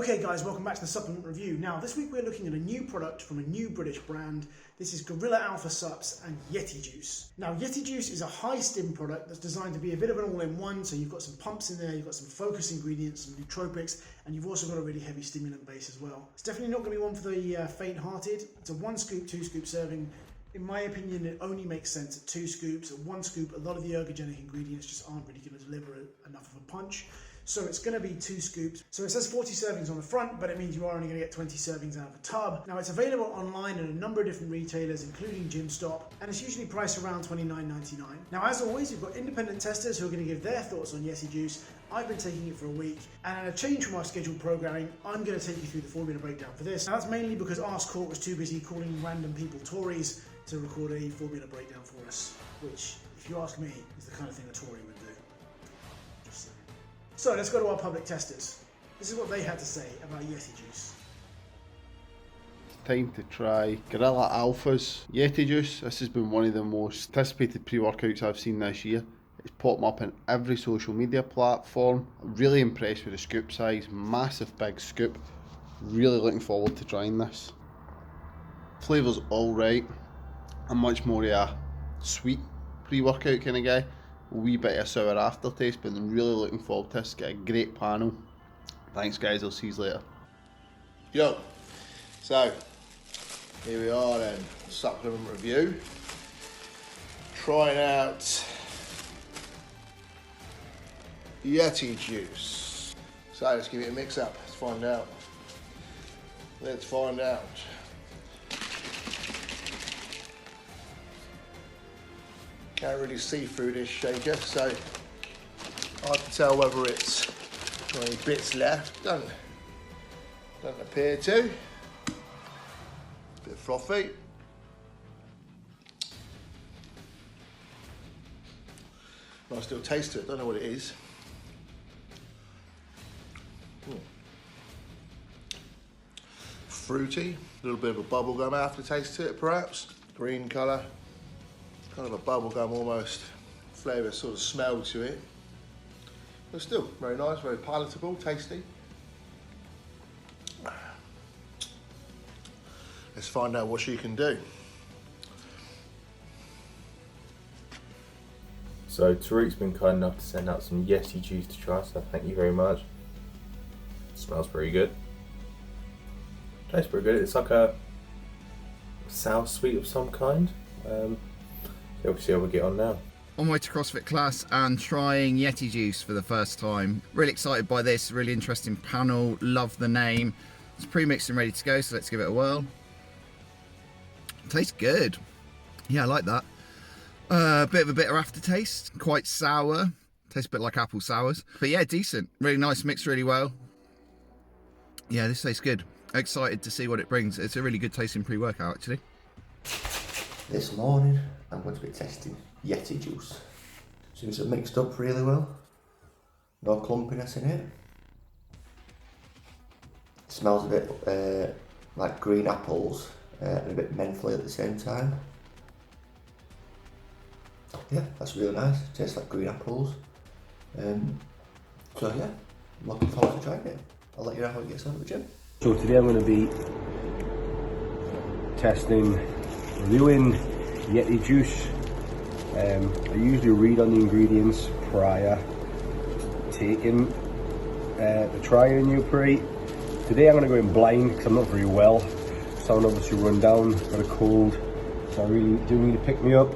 Okay guys, welcome back to the supplement review. Now this week we're looking at a new product from a new British brand. This is Gorilla Alpha Sups and Yeti Juice. Now Yeti Juice is a high stim product that's designed to be a bit of an all-in-one, so you've got some pumps in there, you've got some focus ingredients, some nootropics, and you've also got a really heavy stimulant base as well. It's definitely not going to be one for the faint-hearted. It's a 1 scoop, 2 scoop serving. In my opinion, it only makes sense at 2 scoops. At 1 scoop, a lot of the ergogenic ingredients just aren't really going to deliver enough of a punch. So it's going to be 2 scoops. So it says 40 servings on the front, but it means you are only going to get 20 servings out of a tub. Now it's available online at a number of different retailers, including GymStop, and it's usually priced around $29.99. Now as always, you've got independent testers who are going to give their thoughts on Yeti Juice. I've been taking it for a week, and in a change from our scheduled programming, I'm going to take you through the formula breakdown for this. Now that's mainly because Ask Court was too busy calling random people Tories to record a formula breakdown for us, which, if you ask me, is the kind of thing a Tory would do. So let's go to our public testers. This is what they had to say about Yeti Juice. Time to try Gorilla Alpha's Yeti Juice. This has been one of the most anticipated pre-workouts I've seen this year. It's popped up on every social media platform. I'm really impressed with the scoop size, massive big scoop. Really looking forward to trying this. Flavour's alright. I'm much more of a sweet pre-workout kind of guy. A wee bit of sour aftertaste, but I'm really looking forward to this. Get a great panel. Thanks guys, I'll see you later. Yo, so here we are then, supplement review. Trying out Yeti Juice. So let's give it a mix up, let's find out. Let's find out. Can't really see through this shaker, so hard to tell whether it's got any bits left. Doesn't appear to. Bit frothy. Nice little taste to it. Don't know what it is. Fruity. A little bit of a bubblegum aftertaste to it, perhaps. Green colour. Kind of a bubblegum almost flavour, sort of smell to it. But still very nice, very palatable, tasty. Let's find out what she can do. So Tariq's been kind enough to send out some Yeti Juice to try, so thank you very much. Smells pretty good. Tastes pretty good. It's like a sour sweet of some kind. We'll see how we get on now. On my way to CrossFit class and trying Yeti Juice for the first time. Really excited by this, really interesting panel, love the name. It's pre-mixed and ready to go, so let's give it a whirl. Tastes good. Yeah, I like that. Bit of a bitter aftertaste, quite sour. Tastes a bit like apple sours. But yeah, decent. Really nice, mixed really well. Yeah, this tastes good. Excited to see what it brings. It's a really good tasting pre-workout actually. This morning I'm going to be testing Yeti Juice. Seems to mixed up really well. No clumpiness in it. It smells a bit like green apples and a bit mentally at the same time. Yeah, that's really nice. It tastes like green apples. So yeah, I'm looking forward to trying it. I'll let you know how it gets out of the gym. So today I'm going to be reviewing Yeti Juice. I usually read on the ingredients prior to taking the try a new pre. Today I'm going to go in blind because I'm not very well. Sound obviously run down, got a cold, so I really do need to pick me up.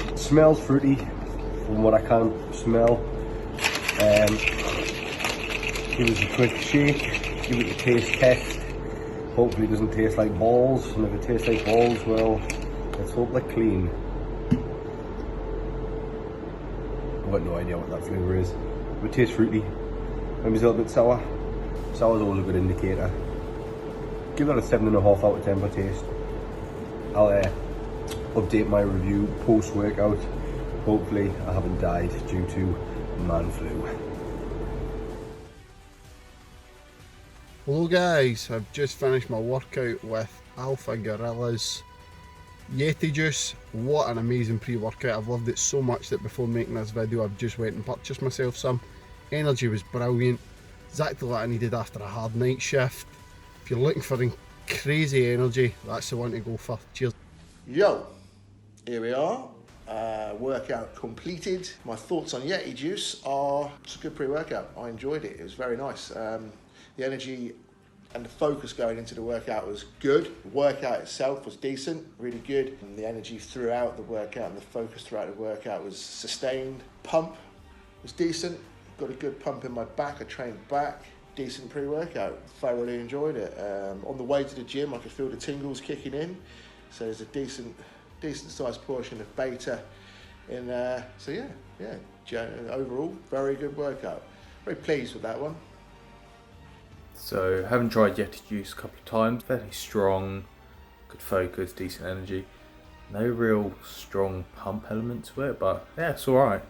It smells fruity from what I can smell. Give it a quick shake, give it a taste test. Hopefully it doesn't taste like balls, and if it tastes like balls, well, let's hope they're clean. I've got no idea what that flavour is. But it tastes fruity. Maybe it's a little bit sour. Sour's always a good indicator. Give that a 7.5 out of 10 for taste. I'll update my review post-workout. Hopefully I haven't died due to man flu. Hello guys, I've just finished my workout with Alpha Gorilla's Yeti Juice. What an amazing pre-workout. I've loved it so much that before making this video I've just went and purchased myself some. Energy was brilliant. Exactly what I needed after a hard night shift. If you're looking for crazy energy, that's the one to go for. Cheers. Yo, here we are. Workout completed. My thoughts on Yeti Juice are it's a good pre-workout. I enjoyed it. It was very nice. The energy and the focus going into the workout was good. The workout itself was decent, really good. And the energy throughout the workout and the focus throughout the workout was sustained. Pump was decent. Got a good pump in my back. I trained back. Decent pre-workout. Thoroughly enjoyed it. On the way to the gym, I could feel the tingles kicking in. So there's a decent sized portion of beta in there. So yeah, overall, very good workout. Very pleased with that one. So, having tried Yeti Juice a couple of times, fairly strong, good focus, decent energy. No real strong pump element to it, but yeah, it's alright.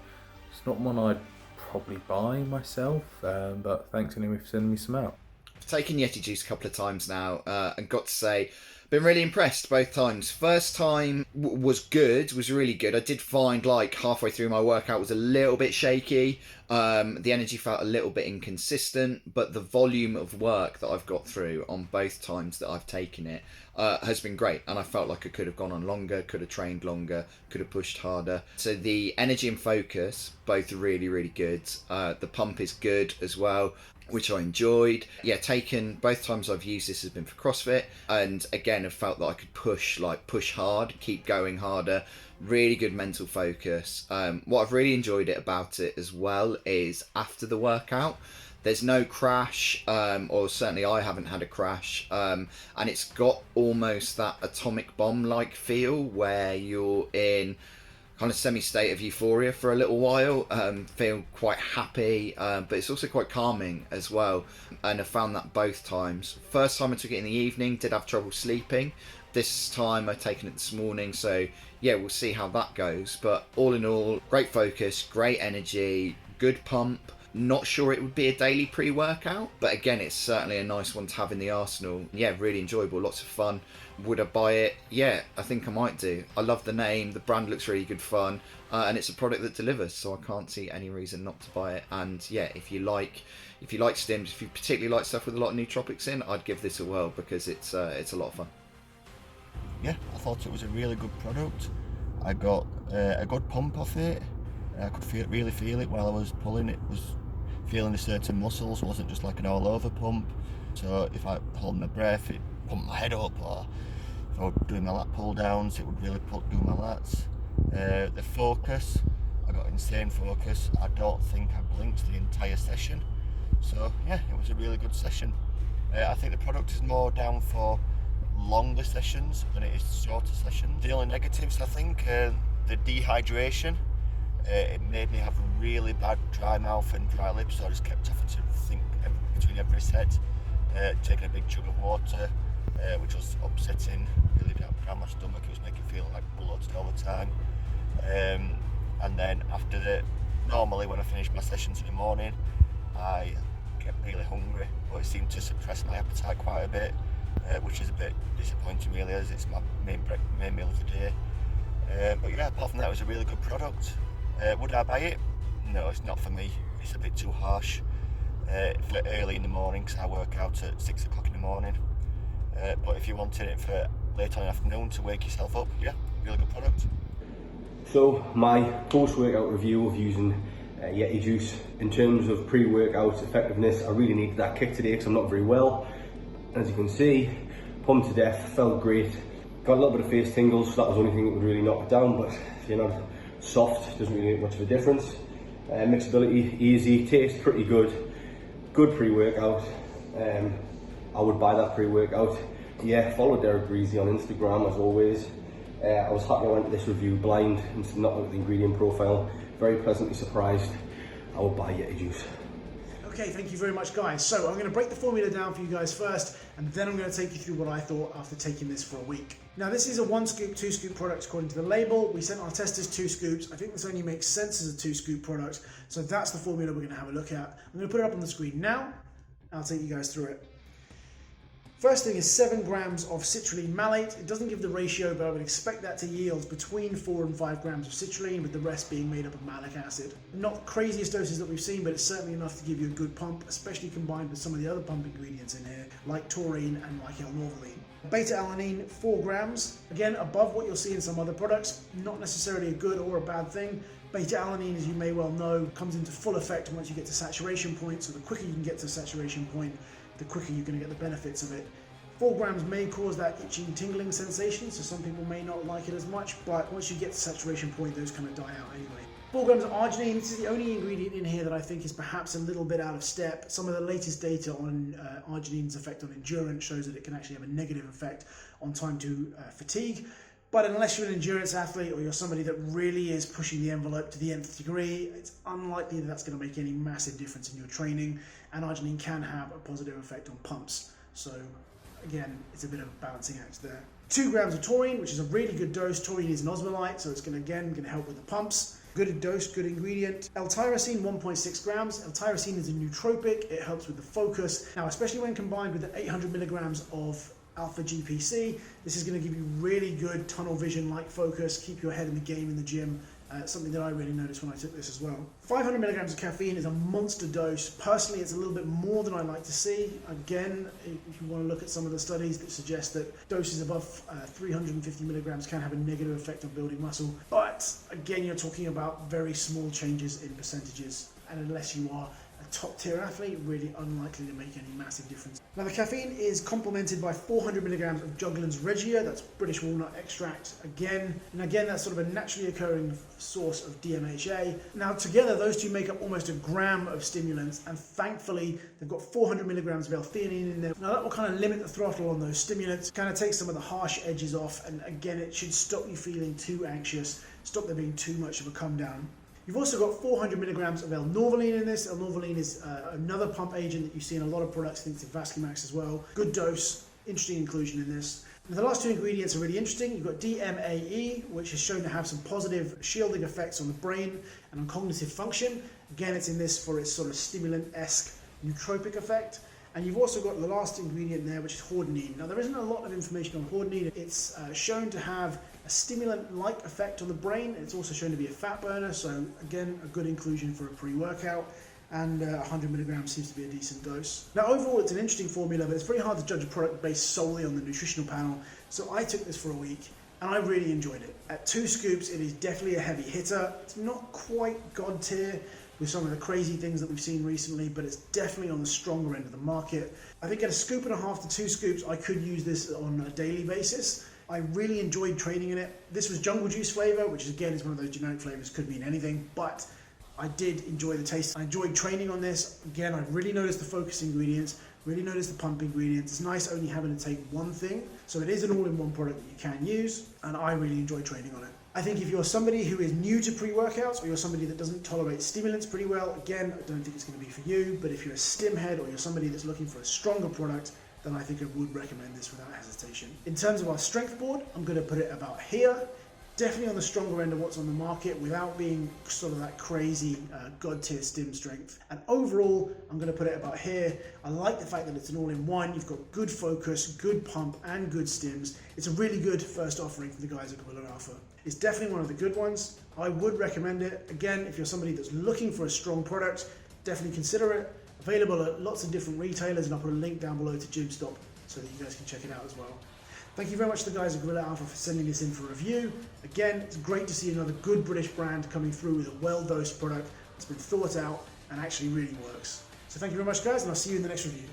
It's not one I'd probably buy myself, but thanks anyway for sending me some out. I've taken Yeti Juice a couple of times now and got to say, been really impressed both times. First time was good, was really good. I did find like halfway through my workout was a little bit shaky. The energy felt a little bit inconsistent, but the volume of work that I've got through on both times that I've taken it has been great. And I felt like I could have gone on longer, could have trained longer, could have pushed harder. So the energy and focus, both really, really good. The pump is good as well, which I enjoyed. Yeah, taken both times I've used this has been for CrossFit, and again I've felt that I could push hard, keep going harder. Really good mental focus. What I've really enjoyed about it as well is after the workout, there's no crash, or certainly I haven't had a crash, and it's got almost that atomic bomb like feel where you're in kind of semi-state of euphoria for a little while, feel quite happy, but it's also quite calming as well, and I found that both times. First time I took it in the evening, did have trouble sleeping. This time I've taken it this morning, so yeah, we'll see how that goes. But all in all, great focus, great energy, good pump. Not sure it would be a daily pre-workout, but again, it's certainly a nice one to have in the arsenal. Yeah, really enjoyable, lots of fun. Would I buy it? Yeah, I think I might do. I love the name, the brand looks really good fun, and it's a product that delivers, so I can't see any reason not to buy it. And yeah, if you like stims, if you particularly like stuff with a lot of nootropics in, I'd give this a whirl because it's a lot of fun. Yeah, I thought it was a really good product. I got a good pump off it. I could really feel it while I was pulling. It was feeling the certain muscles, wasn't just like an all over pump. So if I hold my breath, it pumped my head up, or if I was doing my lat pull downs, it would really do my lats. The focus, I got insane focus. I don't think I blinked the entire session. So yeah, it was a really good session. I think the product is more down for longer sessions than it is shorter sessions. The only negatives, I think, the dehydration. It made me have a really bad dry mouth and dry lips, so I just kept having to think between every set, taking a big chug of water, which was upsetting, really down my stomach. It was making me feel like bloated all the time. And then normally when I finished my sessions in the morning, I get really hungry, but it seemed to suppress my appetite quite a bit, which is a bit disappointing really, as it's my main meal of the day. But yeah, apart from that, it was a really good product. Would I buy it? No, it's not for me. It's a bit too harsh for early in the morning, because I work out at 6 o'clock in the morning. But if you wanted it for late on in the afternoon to wake yourself up, yeah, really good product. So my post-workout review of using Yeti Juice. In terms of pre-workout effectiveness, I really needed that kick today because I'm not very well. As you can see, pumped to death, felt great. Got a little bit of face tingles, so that was the only thing that would really knock it down, but if you're not soft, it doesn't really make much of a difference. Mixability, easy, tastes pretty good. Good pre-workout. I would buy that pre-workout. Yeah, follow Derek Greasy on Instagram as always. I was happy I went to this review blind and not look at the ingredient profile. Very pleasantly surprised. I will buy Yeti Juice. Okay, thank you very much, guys. So I'm going to break the formula down for you guys first, and then I'm going to take you through what I thought after taking this for a week. Now, this is a 1 scoop, 2 scoop product according to the label. We sent our testers 2 scoops. I think this only makes sense as a 2 scoop product. So that's the formula we're going to have a look at. I'm going to put it up on the screen now. I'll take you guys through it. First thing is 7 grams of citrulline malate. It doesn't give the ratio, but I would expect that to yield between 4 and 5 grams of citrulline, with the rest being made up of malic acid. Not the craziest doses that we've seen, but it's certainly enough to give you a good pump, especially combined with some of the other pump ingredients in here, like taurine and like L-norvaline. Beta-alanine, 4 grams. Again, above what you'll see in some other products. Not necessarily a good or a bad thing. Beta-alanine, as you may well know, comes into full effect once you get to saturation point, so the quicker you can get to saturation point, the quicker you're going to get the benefits of it. 4 grams may cause that itching, tingling sensation, so some people may not like it as much, but once you get to saturation point, those kind of die out anyway. 4 grams of arginine. This is the only ingredient in here that I think is perhaps a little bit out of step. Some of the latest data on arginine's effect on endurance shows that it can actually have a negative effect on time to fatigue. But unless you're an endurance athlete or you're somebody that really is pushing the envelope to the nth degree, it's unlikely that that's going to make any massive difference in your training, and arginine can have a positive effect on pumps. So again, it's a bit of a balancing act there. 2 grams of taurine, which is a really good dose. Taurine is an osmolite, so it's going to help with the pumps. Good dose, good ingredient. L-tyrosine, 1.6 grams. L-tyrosine is a nootropic. It helps with the focus. Now, especially when combined with the 800 milligrams of alpha GPC, this is going to give you really good tunnel vision like focus, keep your head in the game in the gym. Something that I really noticed when I took this as well. 500 milligrams of caffeine is a monster dose. Personally, it's a little bit more than I like to see. Again, if you want to look at some of the studies that suggest that doses above 350 milligrams can have a negative effect on building muscle. But again, you're talking about very small changes in percentages. And unless you are a top tier athlete, really unlikely to make any massive difference. Now the caffeine is complemented by 400 milligrams of Juglans regia, that's British walnut extract again, and again that's sort of a naturally occurring source of DMHA. Now together those two make up almost a gram of stimulants, and thankfully they've got 400 milligrams of L-theanine in there. Now that will kind of limit the throttle on those stimulants, kind of take some of the harsh edges off, and again it should stop you feeling too anxious, stop there being too much of a come down. You've also got 400 milligrams of L-norvaline in this. L-norvaline is another pump agent that you see in a lot of products. I think it's in Vascumax as well. Good dose, interesting inclusion in this. And the last two ingredients are really interesting. You've got DMAE, which is shown to have some positive shielding effects on the brain and on cognitive function. Again, it's in this for its sort of stimulant-esque nootropic effect. And you've also got the last ingredient there, which is hordenine. Now, there isn't a lot of information on hordenine. It's shown to have a stimulant-like effect on the brain. It's also shown to be a fat burner, so again, a good inclusion for a pre-workout. And 100 milligrams seems to be a decent dose. Now, overall, it's an interesting formula, but it's very hard to judge a product based solely on the nutritional panel. So I took this for a week, and I really enjoyed it. At 2 scoops, it is definitely a heavy hitter. It's not quite God tier with some of the crazy things that we've seen recently, but it's definitely on the stronger end of the market. I think at 1.5 scoops to 2 scoops, I could use this on a daily basis. I really enjoyed training in it. This was jungle juice flavor, which is again is one of those generic flavors, could mean anything, but I did enjoy the taste. I enjoyed training on this. Again, I really noticed the focus ingredients, really noticed the pump ingredients. It's nice only having to take one thing, so it is an all-in-one product that you can use, and I really enjoy training on it. I think if you're somebody who is new to pre-workouts, or you're somebody that doesn't tolerate stimulants pretty well, again, I don't think it's going to be for you, but if you're a stim head or you're somebody that's looking for a stronger product, then I think I would recommend this without hesitation. In terms of our strength board, I'm going to put it about here. Definitely on the stronger end of what's on the market without being sort of that crazy god tier stim strength. And overall, I'm going to put it about here. I like the fact that it's an all-in-one. You've got good focus, good pump, and good stims. It's a really good first offering from the guys at Gorilla Alpha. It's definitely one of the good ones. I would recommend it. Again, if you're somebody that's looking for a strong product, definitely consider it. Available at lots of different retailers, and I'll put a link down below to GymStop so that you guys can check it out as well. Thank you very much to the guys at Gorilla Alpha for sending this in for review. Again, it's great to see another good British brand coming through with a well-dosed product that's been thought out and actually really works. So thank you very much, guys, and I'll see you in the next review.